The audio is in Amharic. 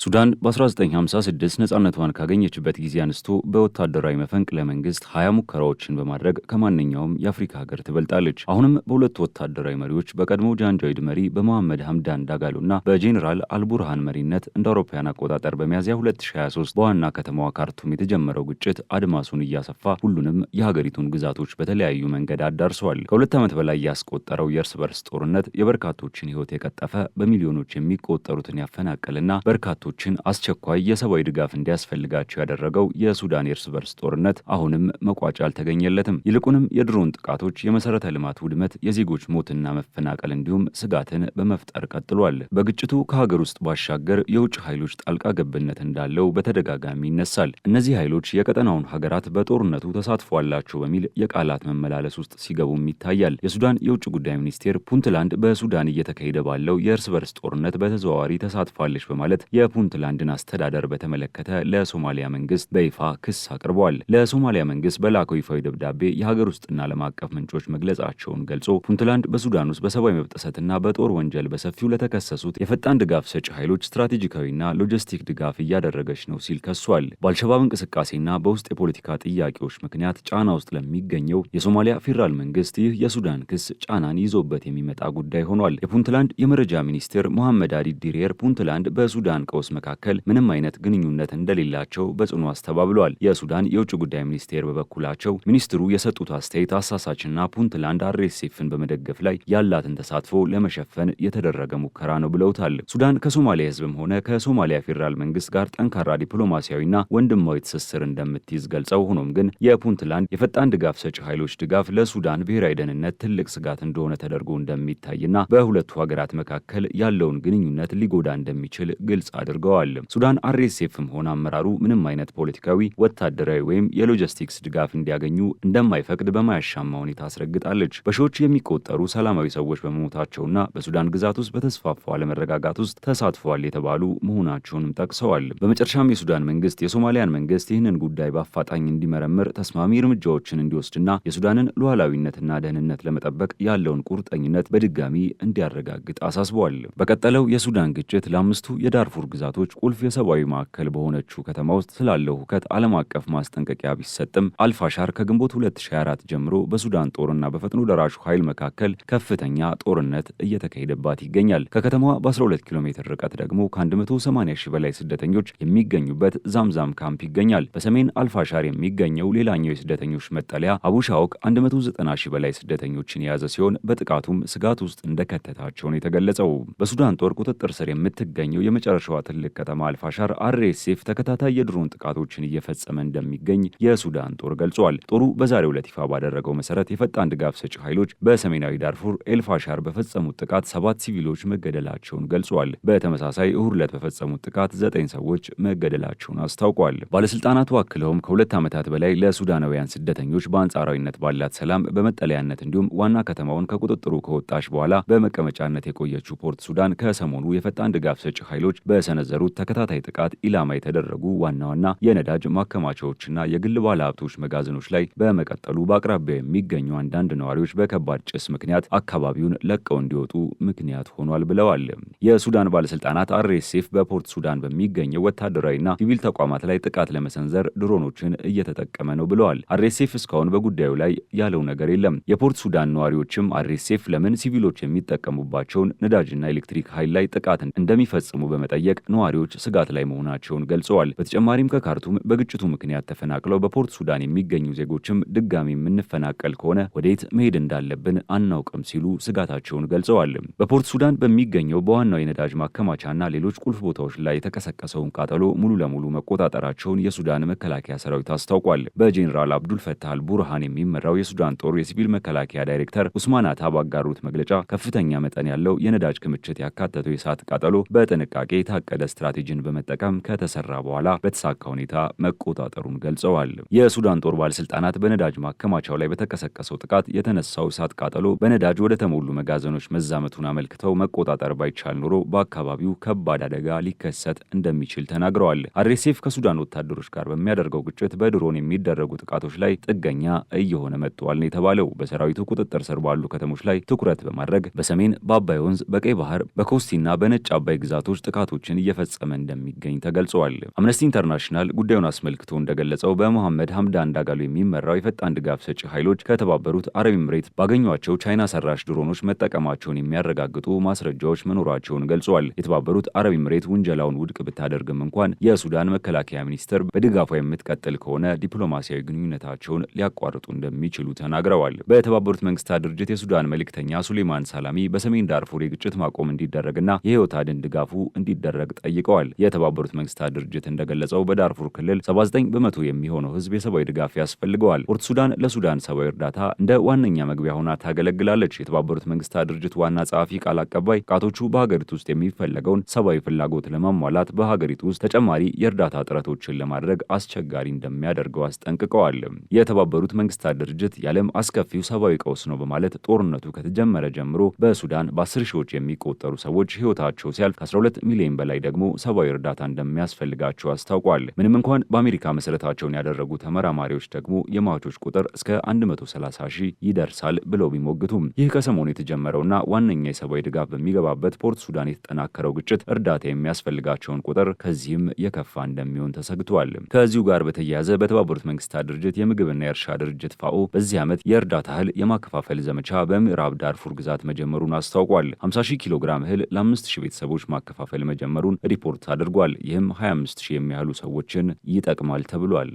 ሱዳን በ1956 ነጻነቷን ካገኘችበት ጊዜ አንስቶ በወታደራዊ መፈንቅለ መንግስት 20 ሙከራዎችን በማድረግ ከማንኛውም የአፍሪካ ሀገር ትበልጣለች። አሁንም በሁለቱ ወታደራዊ መሪዎች በቀድሞ ጃንጃዊድ መሪ በመሐመድ ሐምዳን ዳጋሎና በጄኔራል አልቡርሃን መሪነት እንደ አውሮፓውያን አቆጣጠር በሚያዝያ 2023 በዋና ከተማዋ ካርቱም የተጀመረው ግጭት አድማሱን እያሰፋ ሁሉንም የሀገሪቱን ግዛቶች በተለያዩ መንገድ አዳርሰዋል። ከሁለት ዓመት በላይ ያስቆጠረው የእርስ በርስ ጦርነት የበርካቶችን ሕይወት የቀጠፈ በሚሊዮኖች የሚቆጠሩትን ያፈናቀልና በርካቶችን አስቸኳይ የሰብአዊ ድጋፍ እንዲያስፈልጋቸው ያደረገው የሱዳን የእርስ በርስ ጦርነት አሁንም መቋጫ አልተገኘለትም። ይልቁንም የድሮን ጥቃቶች፣ የመሰረተ ልማት ውድመት፣ የዜጎች ሞትና መፈናቀል እንዲሁም ስጋትን በመፍጠር ቀጥሏል። በግጭቱ ከሀገር ውስጥ ባሻገር የውጭ ኃይሎች ጣልቃ ገብነት እንዳለው በተደጋጋሚ ይነሳል። እነዚህ ኃይሎች የቀጠናውን ሀገራት በጦርነቱ ተሳትፎ አላቸው በሚል የቃላት መመላለስ ውስጥ ሲገቡም ይታያል። የሱዳን የውጭ ጉዳይ ሚኒስቴር ፑንትላንድ በሱዳን እየተካሄደ ባለው የእርስ በርስ ጦርነት በተዘዋዋሪ ተሳትፋለች በማለት የፑንትላንድን አስተዳደር በተመለከተ ለሶማሊያ መንግስት በይፋ ክስ አቅርበዋል። ለሶማሊያ መንግስት በላከው ይፋዊ ደብዳቤ የሀገር ውስጥና ዓለም አቀፍ ምንጮች መግለጻቸውን ገልጾ ፑንትላንድ በሱዳን ውስጥ በሰብአዊ መብት ጥሰትና በጦር ወንጀል በሰፊው ለተከሰሱት የፈጣን ድጋፍ ሰጪ ኃይሎች ስትራቴጂካዊና ሎጂስቲክ ድጋፍ እያደረገች ነው ሲል ከሷል። በአልሸባብ እንቅስቃሴና በውስጥ የፖለቲካ ጥያቄዎች ምክንያት ጫና ውስጥ ለሚገኘው የሶማሊያ ፌዴራል መንግስት ይህ የሱዳን ክስ ጫናን ይዞበት የሚመጣ ጉዳይ ሆኗል። የፑንትላንድ የመረጃ ሚኒስቴር ሞሐመድ አሊ ዲሬር ፑንትላንድ በሱዳን ቀውስ መካከል ምንም አይነት ግንኙነት እንደሌላቸው በጽኑ አስተባብለዋል። የሱዳን የውጭ ጉዳይ ሚኒስቴር በበኩላቸው ሚኒስትሩ የሰጡት አስተያየት አሳሳችና ፑንትላንድ አርኤስኤፍን በመደገፍ ላይ ያላትን ተሳትፎ ለመሸፈን የተደረገ ሙከራ ነው ብለውታል። ሱዳን ከሶማሊያ ህዝብም ሆነ ከሶማሊያ ፌዴራል መንግስት ጋር ጠንካራ ዲፕሎማሲያዊና ወንድማዊ ትስስር እንደምትይዝ ገልጸው፣ ሆኖም ግን የፑንትላንድ የፈጣን ድጋፍ ሰጪ ኃይሎች ድጋፍ ለሱዳን ብሔራዊ ደህንነት ትልቅ ስጋት እንደሆነ ተደርጎ እንደሚታይና በሁለቱ ሀገራት መካከል ያለውን ግንኙነት ሊጎዳ እንደሚችል ግልጽ አድርገዋል። ሱዳን አርኤስኤፍም ሆነ አመራሩ ምንም አይነት ፖለቲካዊ፣ ወታደራዊ ወይም የሎጂስቲክስ ድጋፍ እንዲያገኙ እንደማይፈቅድ በማያሻማ ሁኔታ አስረግጣለች። በሺዎች የሚቆጠሩ ሰላማዊ ሰዎች በመሞታቸውና በሱዳን ግዛት ውስጥ በተስፋፋው አለመረጋጋት ውስጥ ተሳትፈዋል የተባሉ መሆናቸውንም ጠቅሰዋል። በመጨረሻም የሱዳን መንግስት የሶማሊያን መንግስት ይህንን ጉዳይ በአፋጣኝ እንዲመረምር፣ ተስማሚ እርምጃዎችን እንዲወስድና የሱዳንን ሉዓላዊነትና ደህንነት ለመጠበቅ ያለውን ቁርጠኝነት በድጋሚ እንዲያረጋግጥ አሳስበዋል። በቀጠለው የሱዳን ግጭት ለአምስቱ የዳርፉር ግዛቶች ቁልፍ የሰብአዊ ማዕከል በሆነችው ከተማ ውስጥ ስላለው ሁከት ዓለም አቀፍ ማስጠንቀቂያ ቢሰጥም አልፋሻር ከግንቦት 2024 ጀምሮ በሱዳን ጦርና በፈጥኖ ደራሹ ኃይል መካከል ከፍተኛ ጦርነት እየተካሄደባት ይገኛል። ከከተማዋ በ12 ኪሎ ሜትር ርቀት ደግሞ ከ180 ሺህ በላይ ስደተኞች የሚገኙበት ዛምዛም ካምፕ ይገኛል። በሰሜን አልፋሻር የሚገኘው ሌላኛው የስደተኞች መጠለያ አቡሻውቅ 190 ሺህ በላይ ስደተኞችን የያዘ ሲሆን በጥቃቱም ስጋት ውስጥ እንደከተታቸው ነው የተገለጸው። በሱዳን ጦር ቁጥጥር ስር የምትገኘው የመጨረሻዋ ትልቅ ከተማ አልፋሻር አርኤስኤፍ ተከታታይ የድሮን ጥቃቶችን እየፈጸመ እንደሚገኝ የሱዳን ጦር ገልጿል። ጦሩ በዛሬው ዕለት ይፋ ባደረገው መሰረት የፈጣን ድጋፍ ሰጪ ኃይሎች በሰሜናዊ ዳርፉር ኤልፋሻር በፈጸሙት ጥቃት 7 ሲቪሎች መገደላቸውን ገልጿል። በተመሳሳይ እሁድ ዕለት በፈጸሙት ጥቃት 9 ሰዎች መገደላቸውን አስታውቋል። ባለስልጣናቱ አክለውም ከ2 ዓመታት በላይ ለሱዳናውያን ስደተኞች በአንጻራዊነት ባላት ሰላም በመጠለያነት እንዲሁም ዋና ከተማውን ከቁጥጥሩ ከወጣች በኋላ በመቀመጫነት የቆየችው ፖርት ሱዳን ከሰሞኑ የፈጣን ድጋፍ ሰጪ ኃይሎች በሰነዘሩት ተከታታይ ጥቃት ኢላማ የተደረጉ ዋና ዋና የነዳጅ ማከማቻዎችና የግል ባለሀብቶች መጋዘኖች ላይ በመቀጠሉ በአቅራቢያው የሚገኙ አንዳንድ ነዋሪዎች በከባድ ጭስ ምክንያት አካባቢውን ለቀው እንዲወጡ ምክንያት ሆኗል ብለዋል። የሱዳን ባለስልጣናት አርኤስኤፍ በፖርት ሱዳን በሚገኘው ወታደራዊና ሲቪል ተቋማት ላይ ጥቃት ለመሰንዘር ድሮኖችን እየተጠቀመ ነው ብለዋል። አርኤስኤፍ እስካሁን በጉዳዩ ላይ ያለው ነገር የለም። የፖርት ሱዳን ነዋሪዎችም አርኤስኤፍ ለምን ሲቪሎች የሚጠቀሙባቸውን ነዳጅና ኤሌክትሪክ ኃይል ላይ ጥቃት እንደሚፈጽሙ በመጠየቅ ነዋሪዎች ስጋት ላይ መሆናቸውን ገልጸዋል። በተጨማሪም ከካርቱም በግጭቱ ምክንያት ተፈናቅለው በፖርት ሱዳን የሚገኙ ዜጎችም ድጋሚ የምንፈናቀል ከሆነ ወዴት መሄድ እንዳለብን አናውቅም ሲሉ ስጋታቸውን ገልጸዋል። በፖርት ሱዳን በሚገኘው በዋናው የነዳጅ ማከማቻና ሌሎች ቁልፍ ቦታዎች ላይ የተቀሰቀሰውን ቃጠሎ ሙሉ ለሙሉ መቆጣጠራቸውን የሱዳን መከላከያ ሰራዊት አስታውቋል። በጄኔራል አብዱል ፈታህ አልቡርሃን የሚመራው የሱዳን ጦር የሲቪል መከላከያ ዳይሬክተር ኡስማን አታ ባጋሩት መግለጫ ከፍተኛ መጠን ያለው የነዳጅ ክምችት ያካተተው የእሳት ቃጠሎ በጥንቃቄ የታቀደ ስትራቴጂን በመጠቀም ከተሰራ በኋላ በተሳካ ሁኔታ መቆጣጠሩን ገልጸዋል። የሱዳን ጦር ባለስልጣናት በነዳጅ ማከማቻው ላይ በተቀሰቀሰው ጥቃት የተነሳው እሳት ቃጠሎ በነዳጅ ወደ ተሞሉ መጋዘኖች መዛመቱን አመልክተው መቆጣጠር ባይቻል ኖሮ በአካባቢው ከባድ አደጋ ሊከሰት እንደሚችል ተናግረዋል። አርኤስኤፍ ከሱዳን ወታደሮች ጋር በሚያደርገው ግጭት በድሮን የሚደረጉ ጥቃቶች ላይ ጥገኛ እየሆነ መጥቷል ነው የተባለው። በሰራዊቱ ቁጥጥር ስር ባሉ ከተሞች ላይ ትኩረት በማድረግ በሰሜን በአባይ ወንዝ፣ በቀይ ባህር፣ በኮስቲና በነጭ አባይ ግዛቶች ጥቃቶችን እየፈጸመ እንደሚገኝ ተገልጿል። አምነስቲ ኢንተርናሽናል ጉዳዩን አስመልክቶ እንደገለጸው በመሐመድ ሐምዳን ዳጋሎ የሚመራው የፈጣን ድጋፍ ሰጪ ኃይሎች ከተባበሩት አረብ ኤምሬት ባገኟቸው ቻይና ሰራሽ ድሮኖች መጠቀማቸውን የሚያረጋግጡ ማስረጃዎች መኖራቸውን ገልጿል። የተባበሩት አረብ ኤምሬት ውንጀላውን ውድቅ ብታደርግም እንኳን የሱዳን መከላከያ ሚኒስትር በድጋፏ የምትቀጥል ከሆነ ዲፕሎማሲያዊ ግንኙነታቸውን ሊያቋርጡ እንደሚችሉ ተናግረዋል። በተባበሩት መንግስታት ድርጅት የሱዳን መልእክተኛ ሱሌማን ሳላሚ በሰሜን ዳርፉር የግጭት ማቆም እንዲደረግና የህይወት አድን ድጋፉ እንዲደረግ ጠይቀዋል። የተባበሩት መንግስታት ድርጅት እንደገለጸው በዳርፉር ክልል 79 በመቶ የሚሆነው ህዝብ የሰብአዊ ድጋፍ ያስፈልገዋል። ፖርት ሱዳን ለሱዳን ሰብአዊ እርዳታ እንደ ዋነኛ መግቢያ ሆና ታገለግላለች። የተባበሩት መንግስታት ድርጅት ዋና ጸሐፊ ቃል አቀባይ ጥቃቶቹ በሀገሪቱ ውስጥ የሚፈለገውን ሰብአዊ ፍላጎት ለማሟላት በሀገሪቱ ውስጥ ተጨማሪ የእርዳታ ጥረቶችን ለማድረግ አስቸጋሪ እንደሚያደርገው አስጠንቅቀዋል። የተባበሩት መንግስታት ድርጅት የዓለም አስከፊው ሰብአዊ ቀውስ ነው በማለት ጦርነቱ ከተጀመረ ጀምሮ በሱዳን በ10 ሺዎች የሚቆጠሩ ሰዎች ህይወታቸው ሲያልፍ ከ12 ሚሊዮን በላይ ደግሞ ሰብአዊ እርዳታ እንደሚያስፈልጋቸው አስታውቋል። ምንም እንኳን በአሜሪካ መሰረታቸውን ያደረጉ ተመራማሪዎች ደግሞ የሟቾች ቁጥር እስከ 130 ሺህ ይደርሳል ብለው ቢሞግቱም ይህ ከሰሞኑ የተጀመረውና ዋነኛ የሰብአዊ ድጋፍ በሚገባበት ፖርት ሱዳን የተጠናከረው ግጭት እርዳታ የሚያስፈልጋቸውን ቁጥር ከዚህም የከፋ እንደሚሆን ተሰግቷል። ከዚሁ ጋር በተያያዘ በተባበሩት መንግስታት ድርጅት የምግብና የእርሻ ድርጅት ፋኦ በዚህ ዓመት የእርዳታ እህል የማከፋፈል ዘመቻ በምዕራብ ዳርፉር ግዛት መጀመሩን አስታውቋል። 50 ሺህ ኪሎ ግራም እህል ለ5000 ቤተሰቦች ማከፋፈል መጀመሩን ሪፖርት አድርጓል። ይህም 25000 የሚያህሉ ሰዎችን ይጠቅማል ተብሏል።